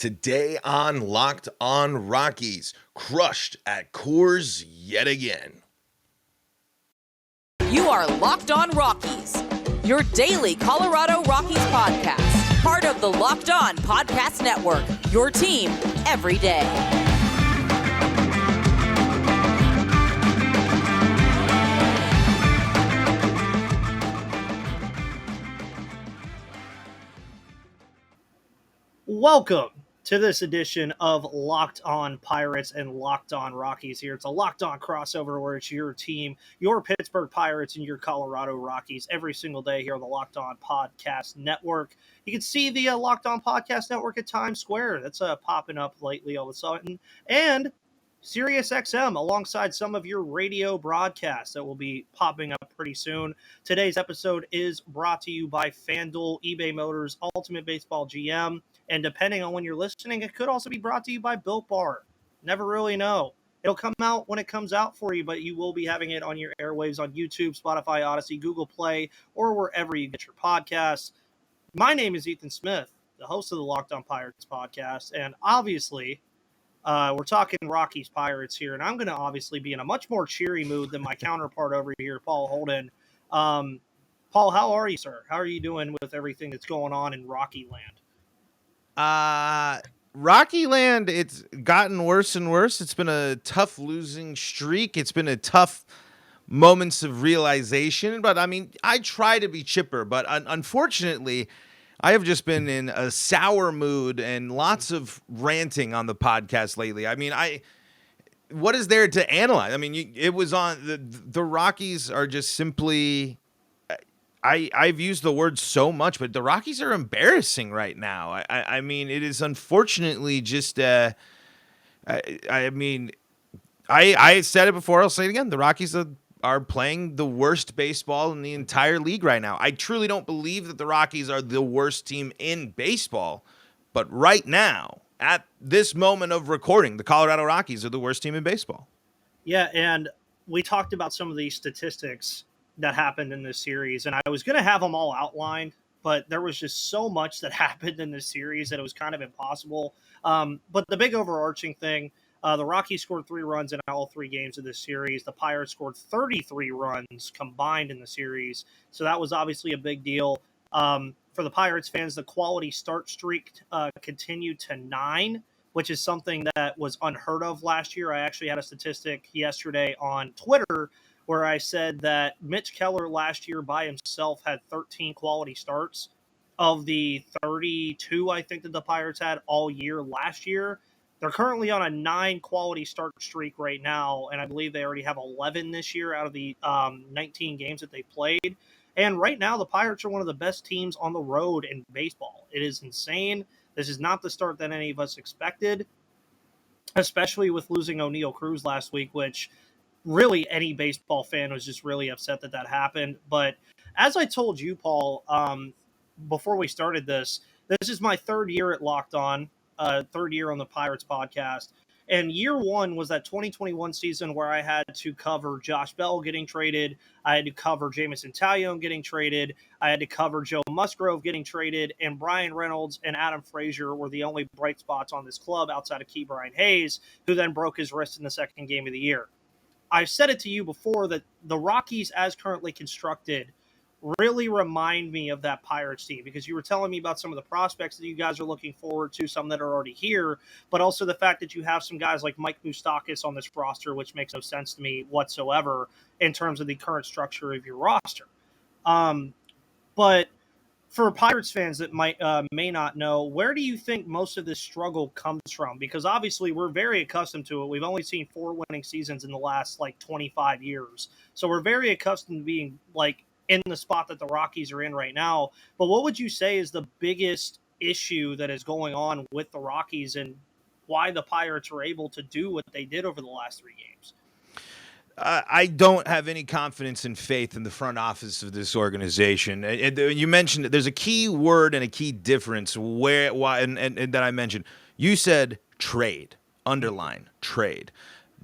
Today on Locked On Rockies, crushed at Coors yet again. You are Locked On Rockies, your daily Colorado Rockies podcast. Part of the Locked On Podcast Network, your team every day. Welcome to this edition of Locked On Pirates and Locked On Rockies here. It's a Locked On crossover where it's your team, your Pittsburgh Pirates and your Colorado Rockies every single day here on the Locked On Podcast Network. You can see the Locked On Podcast Network at Times Square. That's popping up lately all of a sudden. And Sirius XM alongside some of your radio broadcasts that will be popping up pretty soon. Today's episode is brought to you by FanDuel, eBay Motors, Ultimate Baseball GM. And depending on when you're listening, it could also be brought to you by Built Bar. Never really know. It'll come out when it comes out for you, but you will be having it on your airwaves on YouTube, Spotify, Odyssey, Google Play, or wherever you get your podcasts. My name is Ethan Smith, the host of the Locked On Pirates podcast, and obviously we're talking Rockies Pirates here, and I'm going to obviously be in a much more cheery mood than my counterpart over here, Paul Holden. Paul, how are you, sir? How are you doing with everything that's going on in Rocky Land? Rocky Land, it's gotten worse and worse. It's been a tough losing streak. It's been a tough moments of realization. But, I mean, I try to be chipper. But unfortunately, I have just been in a sour mood and lots of ranting on the podcast lately. I mean, what is there to analyze? I mean, it was on the Rockies are just simply... I've used the word so much, but the Rockies are embarrassing right now. I mean, it is unfortunately just, I said it before, I'll say it again. The Rockies are playing the worst baseball in the entire league right now. I truly don't believe that the Rockies are the worst team in baseball, but right now, at this moment of recording, the Colorado Rockies are the worst team in baseball. Yeah, and we talked about some of these statistics that happened in this series, and I was going to have them all outlined, but there was just so much that happened in this series that it was kind of impossible. But the big overarching thing, the Rockies scored 3 runs in all 3 games of this series. The Pirates scored 33 runs combined in the series, so that was obviously a big deal. For the Pirates fans, the quality start streak continued to 9, which is something that was unheard of last year. I actually had a statistic yesterday on Twitter where I said that Mitch Keller last year by himself had 13 quality starts of the 32, I think, that the Pirates had all year last year. They're currently on a 9 quality start streak right now, and I believe they already have 11 this year out of the 19 games that they played. And right now, the Pirates are one of the best teams on the road in baseball. It is insane. This is not the start that any of us expected, especially with losing O'Neal Cruz last week, which really any baseball fan was just really upset that happened. But as I told you, Paul, before we started this is my 3rd year at Locked On, 3rd year on the Pirates podcast. And year 1 was that 2021 season where I had to cover Josh Bell getting traded. I had to cover Jamison Taillon getting traded. I had to cover Joe Musgrove getting traded. And Brian Reynolds and Adam Frazier were the only bright spots on this club outside of Key Brian Hayes, who then broke his wrist in the second game of the year. I've said it to you before that the Rockies, as currently constructed, really remind me of that Pirates team, because you were telling me about some of the prospects that you guys are looking forward to, some that are already here, but also the fact that you have some guys like Mike Moustakas on this roster, which makes no sense to me whatsoever in terms of the current structure of your roster. But for Pirates fans that may not know, where do you think most of this struggle comes from? Because obviously we're very accustomed to it. We've only seen 4 winning seasons in the last 25 years. So we're very accustomed to being in the spot that the Rockies are in right now. But what would you say is the biggest issue that is going on with the Rockies and why the Pirates are able to do what they did over the last 3 games? I don't have any confidence and faith in the front office of this organization. You mentioned there's a key word and a key difference and that I mentioned. You said trade, underline trade.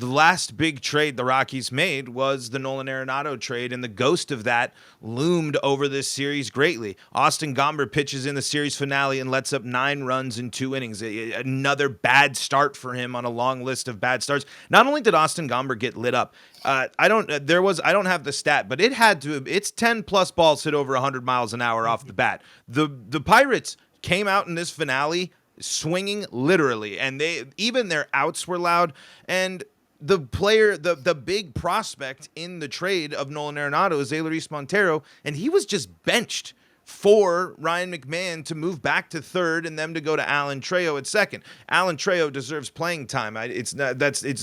The last big trade the Rockies made was the Nolan Arenado trade, and the ghost of that loomed over this series greatly. Austin Gomber pitches in the series finale and lets up 9 runs in 2 innings. Another bad start for him on a long list of bad starts. Not only did Austin Gomber get lit up, I don't have the stat, but it's 10 plus balls hit over 100 miles an hour off the bat. The Pirates came out in this finale swinging literally, and even their outs were loud. And the player, the big prospect in the trade of Nolan Arenado is Luis Montero, and he was just benched for Ryan McMahon to move back to third and them to go to Alan Trejo at second. Alan Trejo deserves playing time. It's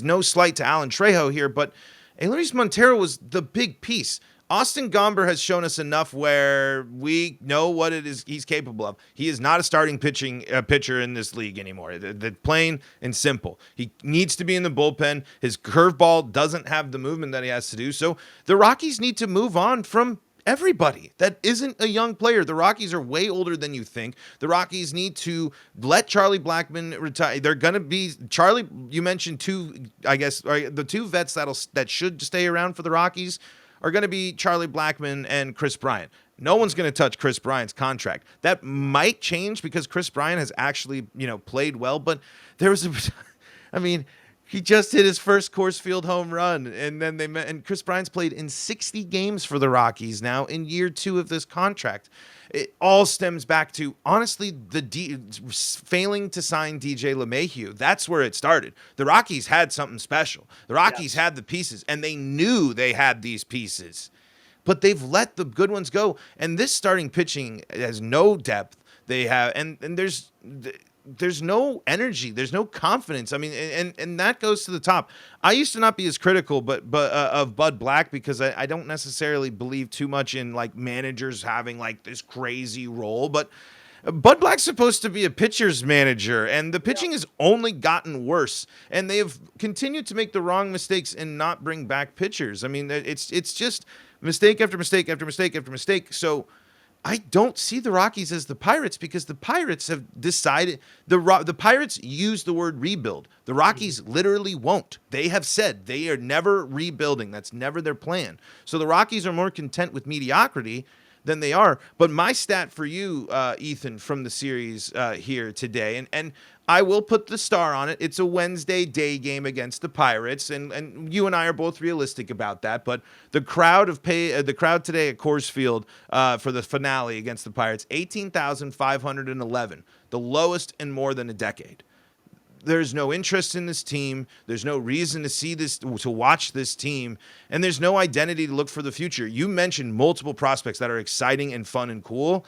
no slight to Alan Trejo here, but Luis Montero was the big piece. Austin Gomber has shown us enough where we know what it is he's capable of. He is not a starting pitcher in this league anymore. The plain and simple. He needs to be in the bullpen. His curveball doesn't have the movement that he has to do. So the Rockies need to move on from everybody that isn't a young player. The Rockies are way older than you think. The Rockies need to let Charlie Blackmon retire. They're going to be Charlie. You mentioned the 2 vets that should stay around for the Rockies are going to be Charlie Blackmon and Chris Bryant. No one's going to touch Chris Bryant's contract. That might change because Chris Bryant has actually, played well, but he just hit his first Coors Field home run, and then and Chris Bryant's played in 60 games for the Rockies now in year 2 of this contract. It all stems back to, honestly, failing to sign DJ LeMahieu. That's where it started. The Rockies had something special. The Rockies had the pieces, and they knew they had these pieces. But they've let the good ones go. And this starting pitching has no depth. They have, and there's no energy. There's no confidence. I mean, and that goes to the top. I used to not be as critical, but of Bud Black, because I don't necessarily believe too much in like managers having like this crazy role. But Bud Black's supposed to be a pitcher's manager, and the pitching has only gotten worse. And they have continued to make the wrong mistakes and not bring back pitchers. I mean, it's just mistake after mistake after mistake after mistake. So I don't see the Rockies as the Pirates, because the Pirates have decided the Pirates use the word rebuild. The Rockies literally won't. They have said they are never rebuilding. That's never their plan. So the Rockies are more content with mediocrity than they are. But my stat for you, Ethan, from the series here today, and I will put the star on it. It's a Wednesday day game against the Pirates, and you and I are both realistic about that. But the crowd today at Coors Field for the finale against the Pirates, 18,511, the lowest in more than a decade. There's no interest in this team. There's no reason to watch this team, and there's no identity to look for the future. You mentioned multiple prospects that are exciting and fun and cool.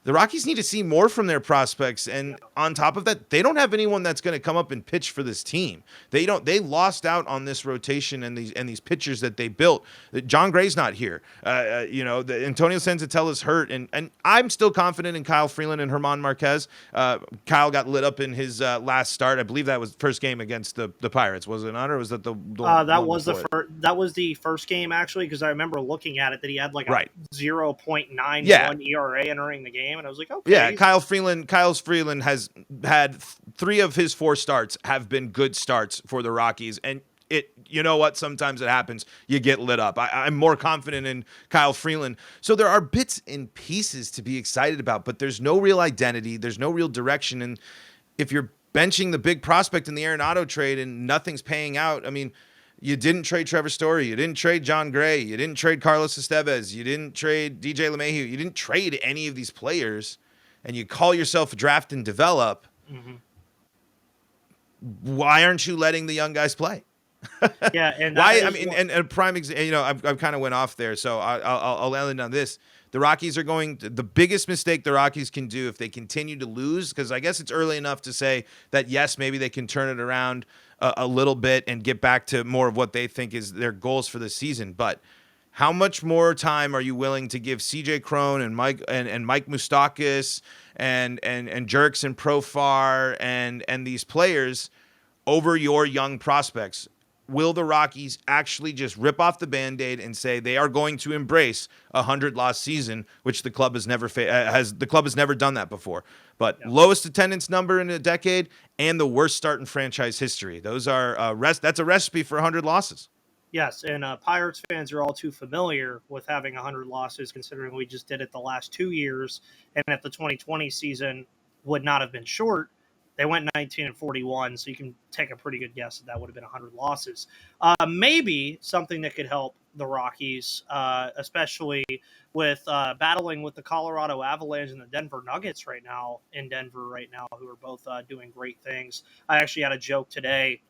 The Rockies need to see more from their prospects, and on top of that, they don't have anyone that's going to come up and pitch for this team. They lost out on this rotation and these pitchers that they built. John Gray's not here. Antonio Senzatella's hurt, and I'm still confident in Kyle Freeland and German Marquez. Kyle got lit up in his last start. I believe that was first game against the Pirates. Was it not, or was that the that was the first game, actually, because I remember looking at it that he had like a 0.91 ERA entering the game. And I was like, okay. Yeah, Kyle Freeland has had 3 of his 4 starts have been good starts for the Rockies. And you know what? Sometimes it happens. You get lit up. I'm more confident in Kyle Freeland. So there are bits and pieces to be excited about, but there's no real identity. There's no real direction. And if you're benching the big prospect in the Arenado trade and nothing's paying out, I mean, you didn't trade Trevor Story. You didn't trade John Gray. You didn't trade Carlos Estevez. You didn't trade DJ LeMahieu. You didn't trade any of these players, and you call yourself a draft and develop. Mm-hmm. Why aren't you letting the young guys play? Yeah, and why? I mean, and a prime example. I've kind of went off there, so I'll end on this. The Rockies are the biggest mistake the Rockies can do if they continue to lose, because I guess it's early enough to say that, yes, maybe they can turn it around a little bit and get back to more of what they think is their goals for the season. But how much more time are you willing to give CJ Cron and Mike Moustakas and Jerkson Profar and these players over your young prospects? will the Rockies actually just rip off the Band-Aid and say they are going to embrace a 100-loss season, which the club has never done that before. But lowest attendance number in a decade and the worst start in franchise history. Those are that's a recipe for 100 losses. Yes, and Pirates fans are all too familiar with having 100 losses, considering we just did it the last 2 years, and if the 2020 season would not have been short, they went 19-41, so you can take a pretty good guess that would have been 100 losses. Maybe something that could help the Rockies, especially with battling with the Colorado Avalanche and the Denver Nuggets right now in Denver right now, who are both doing great things. I actually had a joke today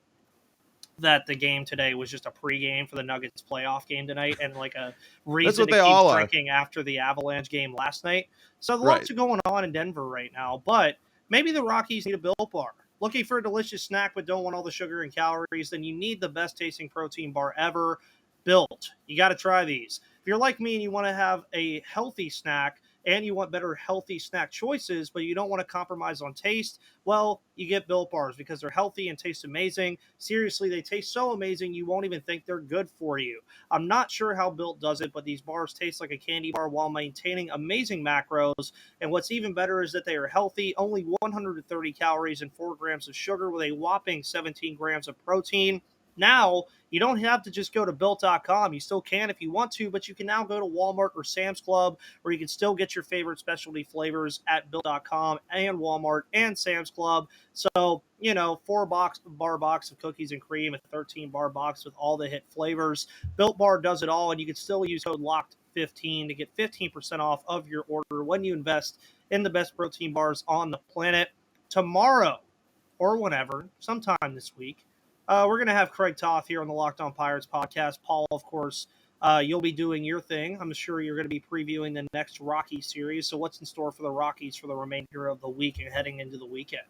that the game today was just a pregame for the Nuggets playoff game tonight and like a reason to keep drinking after the Avalanche game last night. So lots going on in Denver right now, but maybe the Rockies need a Built Bar. Looking for a delicious snack but don't want all the sugar and calories, then you need the best tasting protein bar ever, Built. You got to try these. If you're like me and you want to have a healthy snack and you want better healthy snack choices, but you don't want to compromise on taste, well, you get Built Bars because they're healthy and taste amazing. Seriously, they taste so amazing you won't even think they're good for you. I'm not sure how Built does it, but these bars taste like a candy bar while maintaining amazing macros. And what's even better is that they are healthy, only 130 calories and 4 grams of sugar with a whopping 17 grams of protein. Now, you don't have to just go to Built.com. You still can if you want to, but you can now go to Walmart or Sam's Club, where you can still get your favorite specialty flavors at Built.com and Walmart and Sam's Club. So, 4-bar box of cookies and cream, a 13-bar box with all the hit flavors. Built Bar does it all, and you can still use code LOCKED15 to get 15% off of your order when you invest in the best protein bars on the planet. Tomorrow, or whenever, sometime this week, we're going to have Craig Toth here on the Locked On Pirates podcast. Paul, of course, you'll be doing your thing. I'm sure you're going to be previewing the next Rocky series. So what's in store for the Rockies for the remainder of the week and heading into the weekend?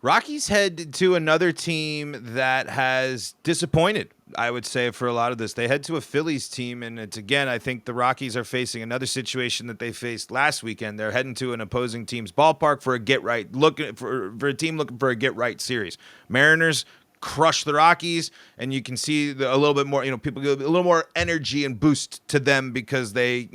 Rockies head to another team that has disappointed, I would say, for a lot of this. They head to a Phillies team, and it's, again, I think the Rockies are facing another situation that they faced last weekend. They're heading to an opposing team's ballpark for a get-right, looking for a team looking for a get-right series. Mariners crush the Rockies, and you can see a little bit more, people give a little more energy and boost to them because they,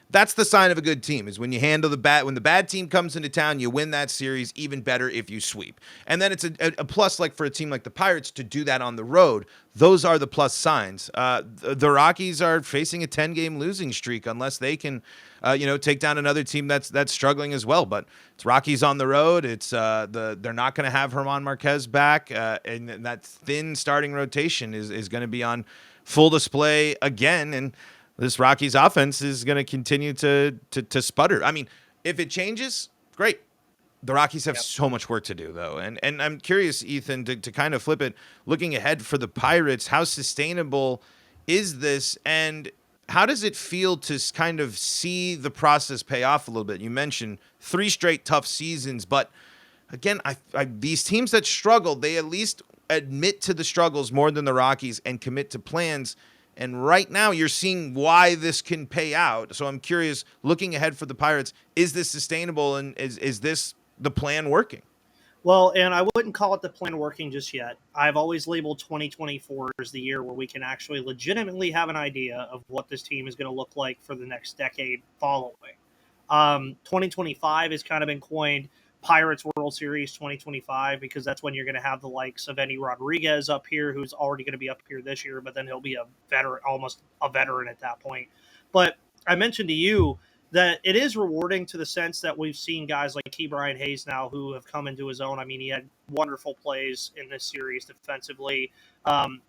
that's the sign of a good team, is when you handle when the bad team comes into town, you win that series. Even better if you sweep. And then it's a plus, like for a team like the Pirates to do that on the road. Those are the plus signs. The Rockies are facing a 10-game losing streak unless they can, take down another team that's struggling as well. But it's Rockies on the road. It's they're not going to have German Marquez back, and that thin starting rotation is going to be on full display again. And this Rockies offense is going to continue to sputter. I mean, if it changes, great. The Rockies have so much work to do, though. And I'm curious, Ethan, to kind of flip it, looking ahead for the Pirates, how sustainable is this? And how does it feel to kind of see the process pay off a little bit? You mentioned 3 straight tough seasons, but again, these teams that struggle, they at least admit to the struggles more than the Rockies and commit to plans. And right now, you're seeing why this can pay out. So I'm curious, looking ahead for the Pirates, is this sustainable, and is this the plan working? Well, and I wouldn't call it the plan working just yet. I've always labeled 2024 as the year where we can actually legitimately have an idea of what this team is going to look like for the next decade following. 2025 has kind of been coined Pirates World Series 2025 because that's when you're going to have the likes of Eddie Rodriguez up here, who's already going to be up here this year, but then he'll be a veteran, almost a veteran at that point. But I mentioned to you that it is rewarding to the sense that we've seen guys like Key Brian Hayes now who have come into his own. I mean, he had wonderful plays in this series defensively.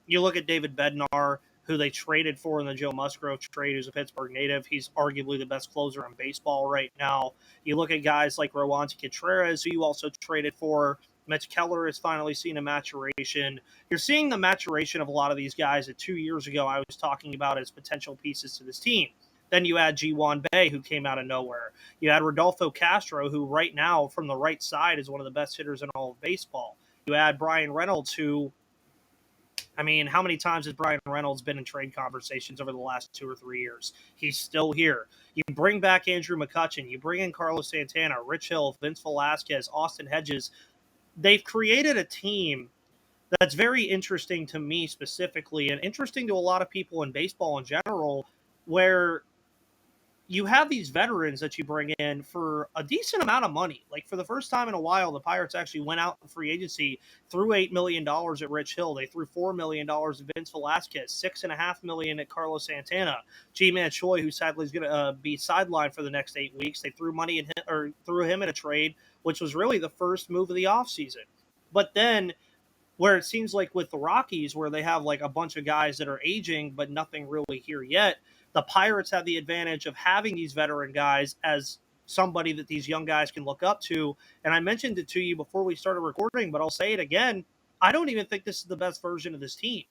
You look at David Bednar, who they traded for in the Joe Musgrove trade, who's a Pittsburgh native. He's arguably the best closer in baseball right now. You look at guys like Roansy Contreras, who you also traded for. Mitch Keller has finally seen a maturation. You're seeing the maturation of a lot of these guys that 2 years ago I was talking about as potential pieces to this team. Then you add G1 Bay, who came out of nowhere. You add Rodolfo Castro, who right now from the right side is one of the best hitters in all of baseball. You add Brian Reynolds, who, I mean, how many times has Brian Reynolds been in trade conversations over the last 2 or 3 years? He's still here. You bring back Andrew McCutchen. You bring in Carlos Santana, Rich Hill, Vince Velasquez, Austin Hedges. They've created a team that's very interesting to me specifically, and interesting to a lot of people in baseball in general, where you have these veterans that you bring in for a decent amount of money. Like for the first time in a while, the Pirates actually went out in free agency, threw $8 million at Rich Hill. They threw $4 million at Vince Velasquez, $6.5 million at Carlos Santana, G-Man Choi, who sadly is going to be sidelined for the next 8 weeks. They threw money in him, or threw him in a trade, which was really the first move of the offseason. But then where it seems like with the Rockies, where they have like a bunch of guys that are aging, but nothing really here yet, the Pirates have the advantage of having these veteran guys as somebody that these young guys can look up to. And I mentioned it to you before we started recording, but I'll say it again. I don't even think this is the best version of this team.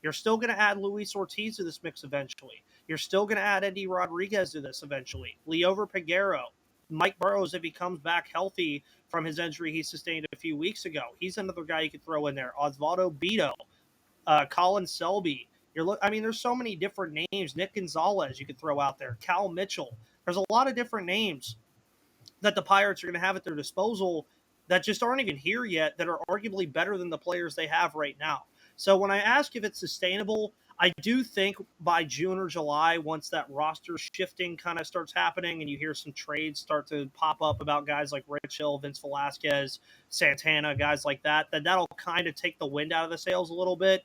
You're still going to add Luis Ortiz to this mix eventually. You're still going to add Eddie Rodriguez to this eventually. Liover Peguero, Mike Burrows, if he comes back healthy from his injury he sustained a few weeks ago, he's another guy you could throw in there. Osvaldo Bido, Colin Selby. There's so many different names. Nick Gonzalez you could throw out there. Cal Mitchell. There's a lot of different names that the Pirates are going to have at their disposal that just aren't even here yet, that are arguably better than the players they have right now. So when I ask if it's sustainable, I do think by June or July, once that roster shifting kind of starts happening and you hear some trades start to pop up about guys like Rich Hill, Vince Velasquez, Santana, guys like that, then that'll kind of take the wind out of the sails a little bit.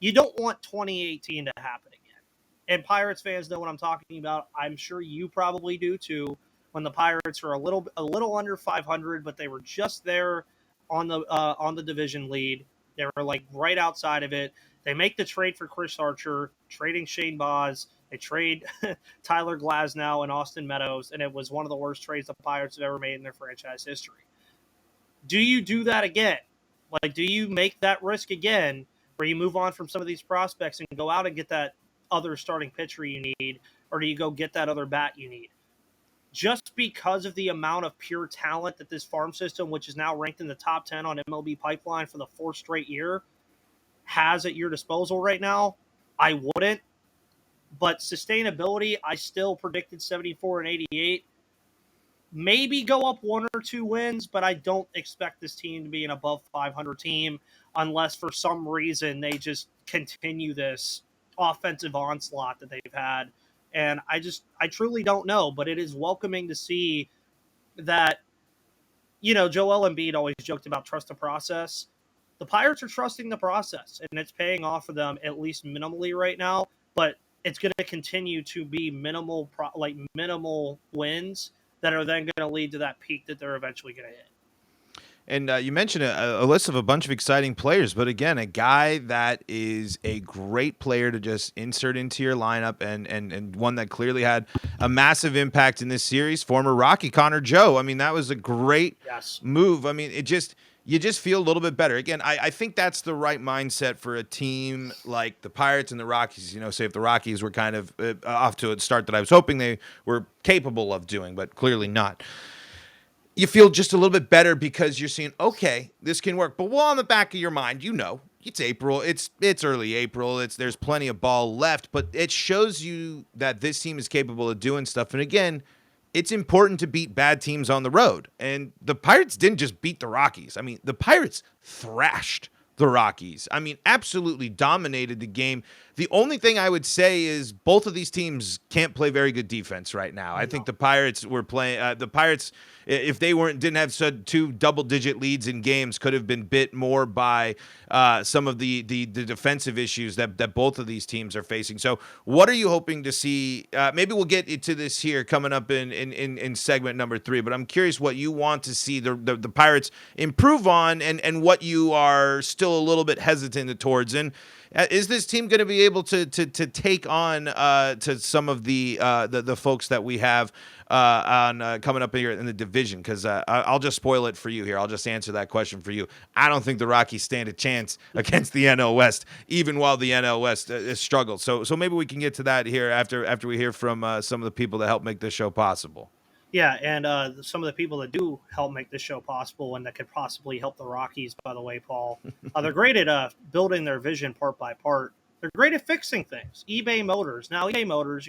You don't want 2018 to happen again. And Pirates fans know what I'm talking about. I'm sure you probably do too. When the Pirates are a little under 500, but they were just there on the division lead. They were like right outside of it. They make the trade for Chris Archer, trading Shane Baz. They trade Tyler Glasnow and Austin Meadows, and it was one of the worst trades the Pirates have ever made in their franchise history. Do you do that again? Like, do you make that risk again where you move on from some of these prospects and go out and get that other starting pitcher you need, or do you go get that other bat you need? Just because of the amount of pure talent that this farm system, which is now ranked in the top 10 on MLB Pipeline for the fourth straight year, has at your disposal right now, I wouldn't. But sustainability, I still predicted 74 and 88. Maybe go up 1 or 2 wins, but I don't expect this team to be an above 500 team unless for some reason they just continue this offensive onslaught that they've had. And I truly don't know, but it is welcoming to see that, Joel Embiid always joked about trust the process. The Pirates are trusting the process, and it's paying off for them at least minimally right now, but it's going to continue to be minimal wins that are then going to lead to that peak that they're eventually going to hit. And you mentioned a list of a bunch of exciting players, but again, a guy that is a great player to just insert into your lineup and one that clearly had a massive impact in this series, former Rocky Connor Joe. I mean, that was a great move. I mean, you just feel a little bit better. Again, I think that's the right mindset for a team like the Pirates and the Rockies. Say if the Rockies were kind of off to a start that I was hoping they were capable of doing, but clearly not. You feel just a little bit better because you're seeing, okay, this can work. But while on the back of your mind, it's April. It's early April. There's plenty of ball left, but it shows you that this team is capable of doing stuff. And again, it's important to beat bad teams on the road. And the Pirates didn't just beat the Rockies. I mean, the Pirates thrashed the Rockies. I mean, absolutely dominated the game. The only thing I would say is both of these teams can't play very good defense right now. I think the Pirates were playing if they didn't have 2 double-digit leads in games, could have been bit more by some of the defensive issues that both of these teams are facing. So what are you hoping to see? Maybe we'll get into this here coming up in segment number 3, but I'm curious what you want to see the Pirates improve on and what you are still a little bit hesitant towards. And is this team going to be able to take on to some of the folks that we have on coming up here in the division? Because I'll just spoil it for you here. I'll just answer that question for you. I don't think the Rockies stand a chance against the NL West, even while the NL West struggles. So maybe we can get to that here after we hear from some of the people that help make this show possible. Yeah, and some of the people that do help make this show possible and that could possibly help the Rockies, by the way, Paul, they're great at building their vision part by part. They're great at fixing things. eBay Motors. Now, eBay Motors,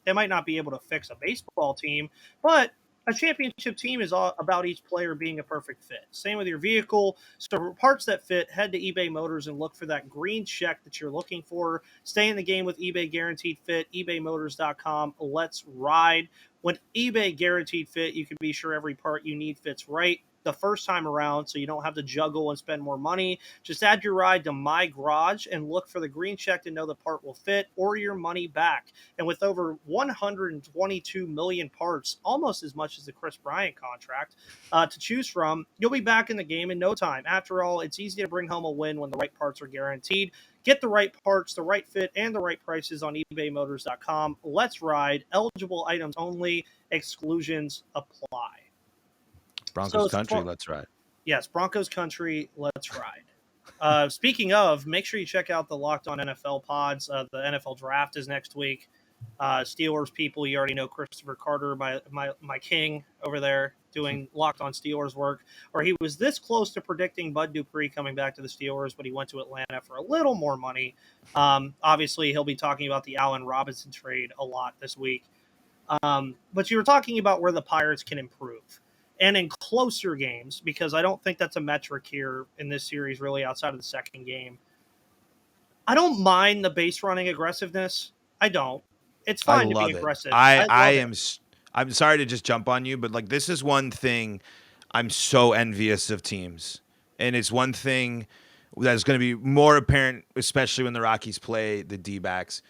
they might not be able to fix a baseball team, but A championship team is all about each player being a perfect fit. Same with your vehicle. So for parts that fit, head to eBay Motors and look for that green check that you're looking for. Stay in the game with eBay Guaranteed Fit, ebaymotors.com. Let's ride. With eBay Guaranteed Fit, you can be sure every part you need fits right the first time around, so you don't have to juggle and spend more money. Just add your ride to My Garage and look for the green check to know the part will fit or your money back. And with over 122 million parts, almost as much as the Chris Bryant contract, to choose from, you'll be back in the game in no time. After all, it's easy to bring home a win when the right parts are guaranteed. Get the right parts, the right fit, and the right prices on ebaymotors.com. Let's ride. Eligible items only. Exclusions apply. Broncos country, let's ride. Yes, Broncos country, let's ride. Speaking of, make sure you check out the Locked On NFL pods. The NFL draft is next week. Steelers people, you already know Christopher Carter, my king over there, doing Locked On Steelers work, where he was this close to predicting Bud Dupree coming back to the Steelers, but he went to Atlanta for a little more money. Obviously, he'll be talking about the Allen Robinson trade a lot this week. But you were talking about where the Pirates can improve. And in closer games, because I don't think that's a metric here in this series, really, outside of the second game. I don't mind the base running aggressiveness. I don't. It's fine to be aggressive. I'm sorry to just jump on you, but like this is one thing I'm so envious of teams. And it's one thing that's going to be more apparent, especially when the Rockies play the D-backs.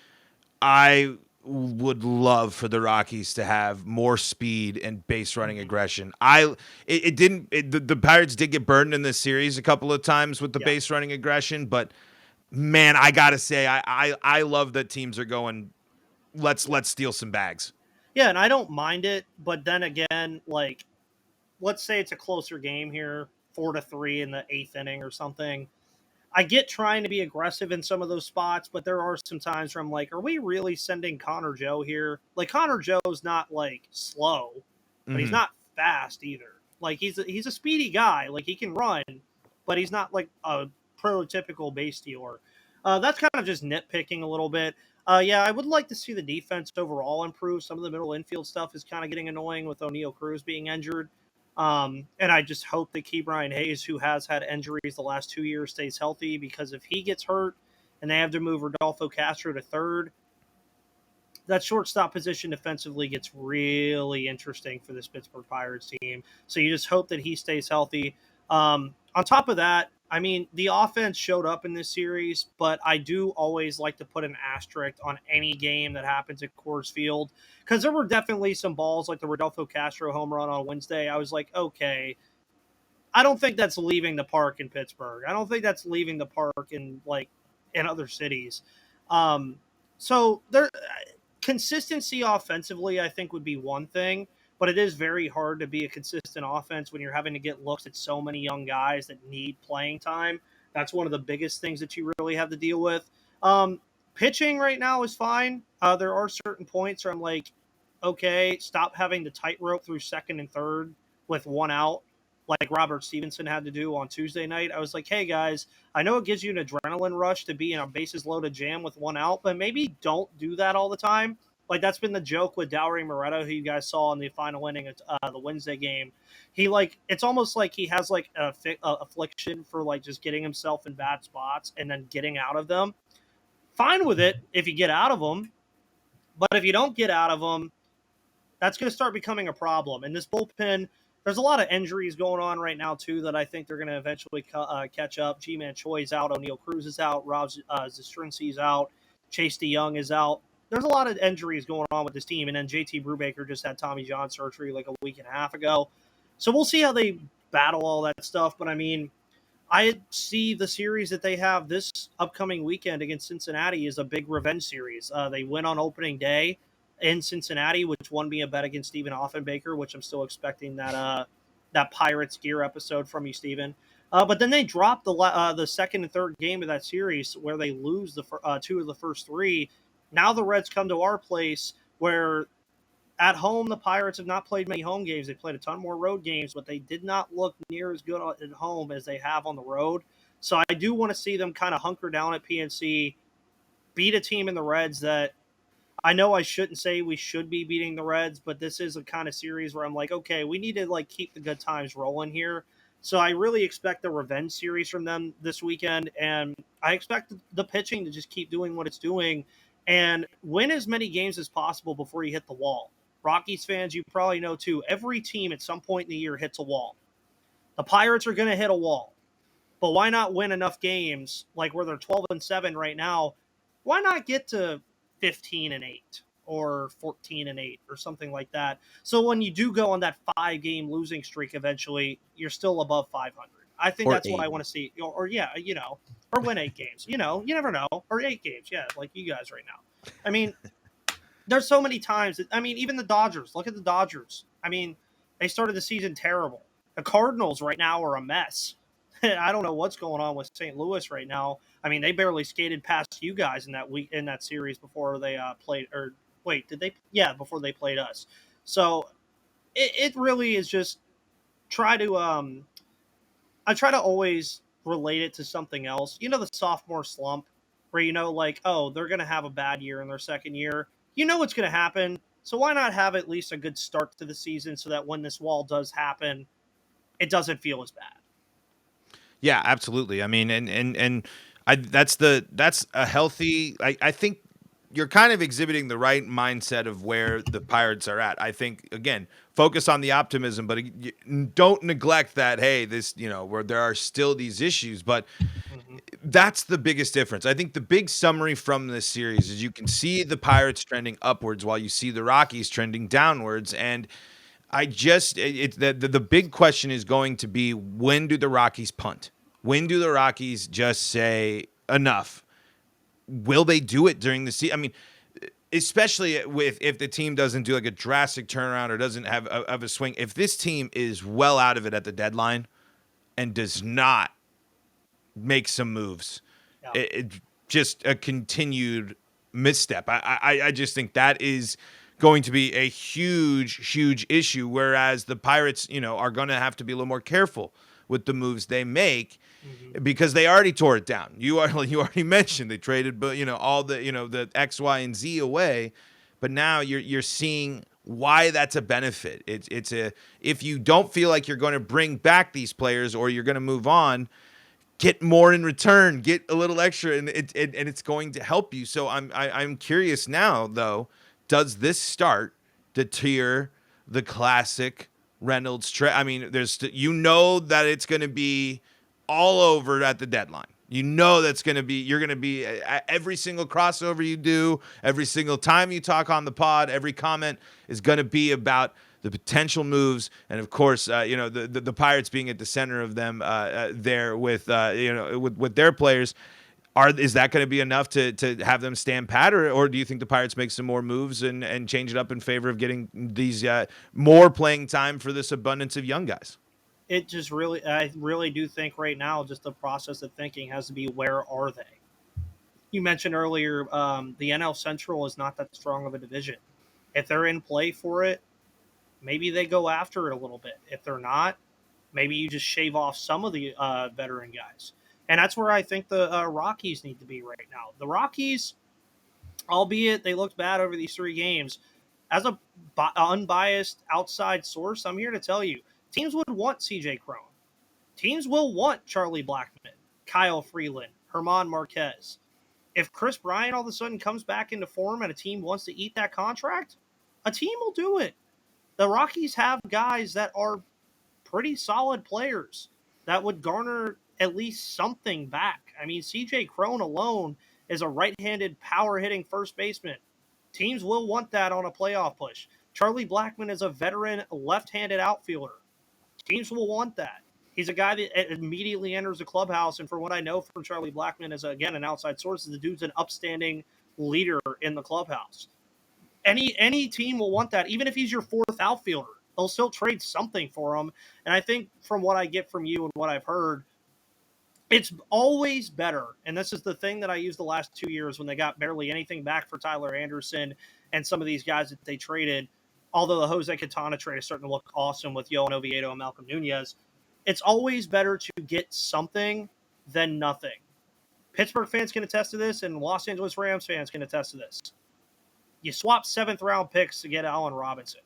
I would love for the Rockies to have more speed and base running aggression. The Pirates did get burned in this series a couple of times with the base running aggression, but man, I gotta say, I love that teams are going, let's steal some bags. Yeah, and I don't mind it, but then again, like, let's say it's a closer game here, 4-3 in the 8th inning or something. I get trying to be aggressive in some of those spots, but there are some times where I'm like, are we really sending Connor Joe here? Like, Connor Joe's not, like, slow, but he's not fast either. Like, he's a speedy guy. Like, he can run, but he's not, like, a prototypical base stealer. That's kind of just nitpicking a little bit. I would like to see the defense overall improve. Some of the middle infield stuff is kind of getting annoying with O'Neal Cruz being injured. And I just hope that Ke'Bryan Hayes, who has had injuries the last 2 years, stays healthy, because if he gets hurt and they have to move Rodolfo Castro to third, that shortstop position defensively gets really interesting for this Pittsburgh Pirates team. So you just hope that he stays healthy. On top of that, I mean, the offense showed up in this series, but I do always like to put an asterisk on any game that happens at Coors Field, because there were definitely some balls like the Rodolfo Castro home run on Wednesday. I was like, okay, I don't think that's leaving the park in Pittsburgh. I don't think that's leaving the park in other cities. So there, consistency offensively, I think, would be one thing. But it is very hard to be a consistent offense when you're having to get looks at so many young guys that need playing time. That's one of the biggest things that you really have to deal with. Pitching right now is fine. There are certain points where I'm like, okay, stop having the tightrope through second and third with one out, like Robert Stevenson had to do on Tuesday night. I was like, hey, guys, I know it gives you an adrenaline rush to be in a bases-loaded jam with one out, but maybe don't do that all the time. Like, that's been the joke with Dowry Moretto, who you guys saw in the final inning of the Wednesday game. It's almost like he has, like, a affliction for, like, just getting himself in bad spots and then getting out of them. Fine with it if you get out of them. But if you don't get out of them, that's going to start becoming a problem. And this bullpen, there's a lot of injuries going on right now, too, that I think they're going to eventually catch up. G-Man Choi's out. O'Neal Cruz is out. Rob Zastrinski's out. Chase DeYoung is out. There's a lot of injuries going on with this team. And then JT Brubaker just had Tommy John surgery like a week and a half ago. So we'll see how they battle all that stuff. But, I mean, I see the series that they have this upcoming weekend against Cincinnati is a big revenge series. They win on opening day in Cincinnati, which won me a bet against Stephen Offenbaker, which I'm still expecting that Pirates gear episode from you, Stephen. But then they dropped the second and third game of that series where they lose the two of the first three. Now the Reds come to our place where at home the Pirates have not played many home games. They played a ton more road games, but they did not look near as good at home as they have on the road. So I do want to see them kind of hunker down at PNC, beat a team in the Reds that I know I shouldn't say we should be beating the Reds, but this is a kind of series where I'm like, okay, we need to like keep the good times rolling here. So I really expect a revenge series from them this weekend, and I expect the pitching to just keep doing what it's doing and win as many games as possible before you hit the wall. Rockies fans, you probably know too, every team at some point in the year hits a wall. The Pirates are going to hit a wall. But why not win enough games like where they're 12-7 right now? Why not get to 15-8 or 14-8 or something like that? So when you do go on that 5-game losing streak eventually, you're still above 500. I think Or that's what I eight. want to see. Or yeah, or win 8 games. You never know. Or 8 games, yeah, like you guys right now. I mean, there's so many times even the Dodgers. Look at the Dodgers. They started the season terrible. The Cardinals right now are a mess. I don't know what's going on with St. Louis right now. They barely skated past you guys in that series before they played. Or wait, did they? Yeah, before they played us. So it really is just try to I try to always relate it to something else. The sophomore slump where like, oh, they're going to have a bad year in their second year. What's going to happen. So why not have at least a good start to the season so that when this wall does happen, it doesn't feel as bad. Yeah, absolutely. That's a healthy. I think you're kind of exhibiting the right mindset of where the Pirates are at. I think again, focus on the optimism, but don't neglect that. Hey, where there are still these issues, but Mm-hmm. that's the biggest difference. I think the big summary from this series is you can see the Pirates trending upwards while you see the Rockies trending downwards, and the big question is going to be, when do the Rockies punt? When do the Rockies just say enough? Will they do it during the season? Especially if the team doesn't do like a drastic turnaround or doesn't have a swing. If this team is well out of it at the deadline and does not make some moves, Yeah. it just a continued misstep. I just think that is going to be a huge issue. Whereas the Pirates, are going to have to be a little more careful with the moves they make because they already tore it down. You already mentioned they traded, but all the X, Y, and Z away. But now you're seeing why that's a benefit. It's if you don't feel like you're going to bring back these players or you're going to move on, get more in return, get a little extra, and it's going to help you. So I'm curious now, though, does this start to tear the classic Reynolds trade? There's that it's going to be all over at the deadline. That's going to be, you're going to be at every single crossover you do, every single time you talk on the pod, every comment is going to be about the potential moves, and of course, the Pirates being at the center of them there with their players. Is that going to be enough to have them stand pat, or do you think the Pirates make some more moves and change it up in favor of getting these more playing time for this abundance of young guys? I really do think right now, just the process of thinking has to be, where are they? You mentioned earlier, the NL Central is not that strong of a division. If they're in play for it, maybe they go after it a little bit. If they're not, maybe you just shave off some of the veteran guys. And that's where I think the Rockies need to be right now. The Rockies, albeit they looked bad over these 3 games, as a unbiased outside source, I'm here to tell you, teams would want CJ Cron. Teams will want Charlie Blackmon, Kyle Freeland, Herman Marquez. If Chris Bryant all of a sudden comes back into form and a team wants to eat that contract, a team will do it. The Rockies have guys that are pretty solid players that would garner at least something back. CJ Cron alone is a right-handed power hitting first baseman. Teams will want that on a playoff push. Charlie Blackmon is a veteran left-handed outfielder. Teams will want that. He's a guy that immediately enters the clubhouse, and from what I know from Charlie Blackmon, as again an outside source, the dude's an upstanding leader in the clubhouse. Any team will want that, even if he's your fourth outfielder. They'll still trade something for him. And I think from what I get from you and what I've heard, it's always better. And this is the thing that I used the last 2 years when they got barely anything back for Tyler Anderson and some of these guys that they traded. Although the Jose Quintana trade is starting to look awesome with Yohan Oviedo and Malcolm Nunez, it's always better to get something than nothing. Pittsburgh fans can attest to this, and Los Angeles Rams fans can attest to this. You swap 7th-round picks to get Allen Robinson.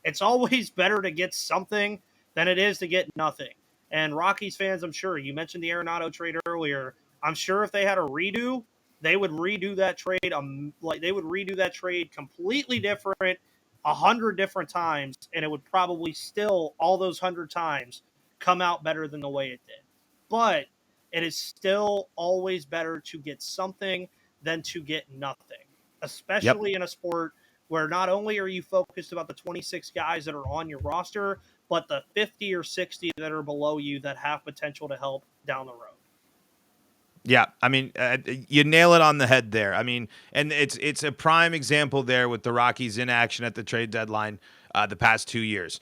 It's always better to get something than it is to get nothing. And Rockies fans, I'm sure, you mentioned the Arenado trade earlier. I'm sure if they had a redo, they would redo that trade. They would redo that trade completely different, 100 different times, and it would probably still all those 100 times come out better than the way it did. But it is still always better to get something than to get nothing, Yep. especially in a sport where not only are you focused about the 26 guys that are on your roster, but the 50 or 60 that are below you that have potential to help down the road. Yeah, I mean, you nail it on the head there. I mean, and it's a prime example there with the Rockies in action at the trade deadline the past 2 years.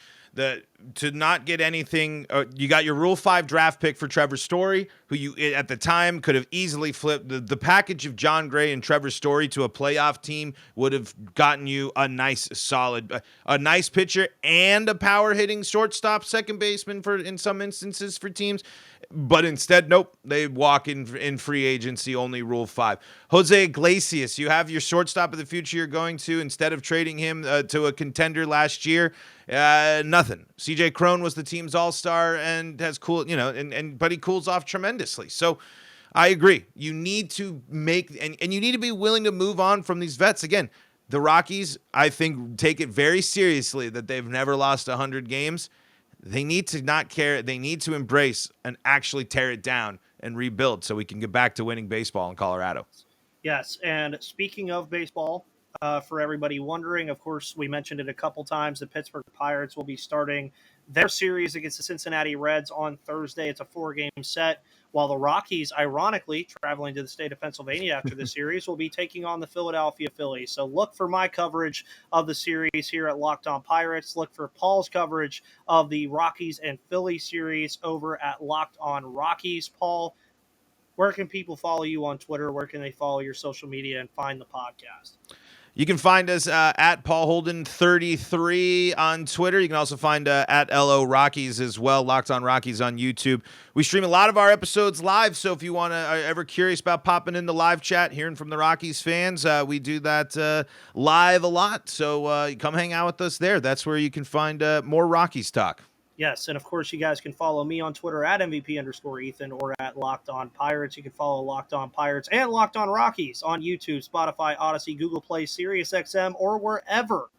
To not get anything, you got your Rule 5 draft pick for Trevor Story, who you at the time could have easily flipped. The package of John Gray and Trevor Story to a playoff team would have gotten you a nice, solid, a nice pitcher and a power hitting shortstop, second baseman for in some instances for teams. But instead, nope, they walk in free agency, only Rule 5. Jose Iglesias, you have your shortstop of the future you're going to, instead of trading him to a contender last year, nothing. CJ Cron was the team's all-star and has cool, but he cools off tremendously. So I agree. You need to make, and you need to be willing to move on from these vets. Again, the Rockies, I think, take it very seriously that they've never lost 100 games. They need to not care. They need to embrace and actually tear it down and rebuild so we can get back to winning baseball in Colorado. Yes, and speaking of baseball, for everybody wondering, of course, we mentioned it a couple times, the Pittsburgh Pirates will be starting their series against the Cincinnati Reds on Thursday. It's a 4-game set, while the Rockies, ironically, traveling to the state of Pennsylvania after the series, will be taking on the Philadelphia Phillies. So look for my coverage of the series here at Locked On Pirates. Look for Paul's coverage of the Rockies and Phillies series over at Locked On Rockies. Paul, where can people follow you on Twitter? Where can they follow your social media and find the podcast? You can find us at Paul Holden 33 on Twitter. You can also find at LO Rockies as well, Locked On Rockies on YouTube. We stream a lot of our episodes live, so if you want to ever curious about popping in the live chat, hearing from the Rockies fans, we do that live a lot. So come hang out with us there. That's where you can find more Rockies talk. Yes, and of course, you guys can follow me on Twitter at MVP_Ethan or at Locked On Pirates. You can follow Locked On Pirates and Locked On Rockies on YouTube, Spotify, Odyssey, Google Play, SiriusXM, or wherever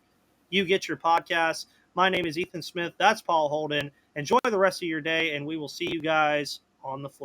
you get your podcasts. My name is Ethan Smith. That's Paul Holden. Enjoy the rest of your day, and we will see you guys on the flip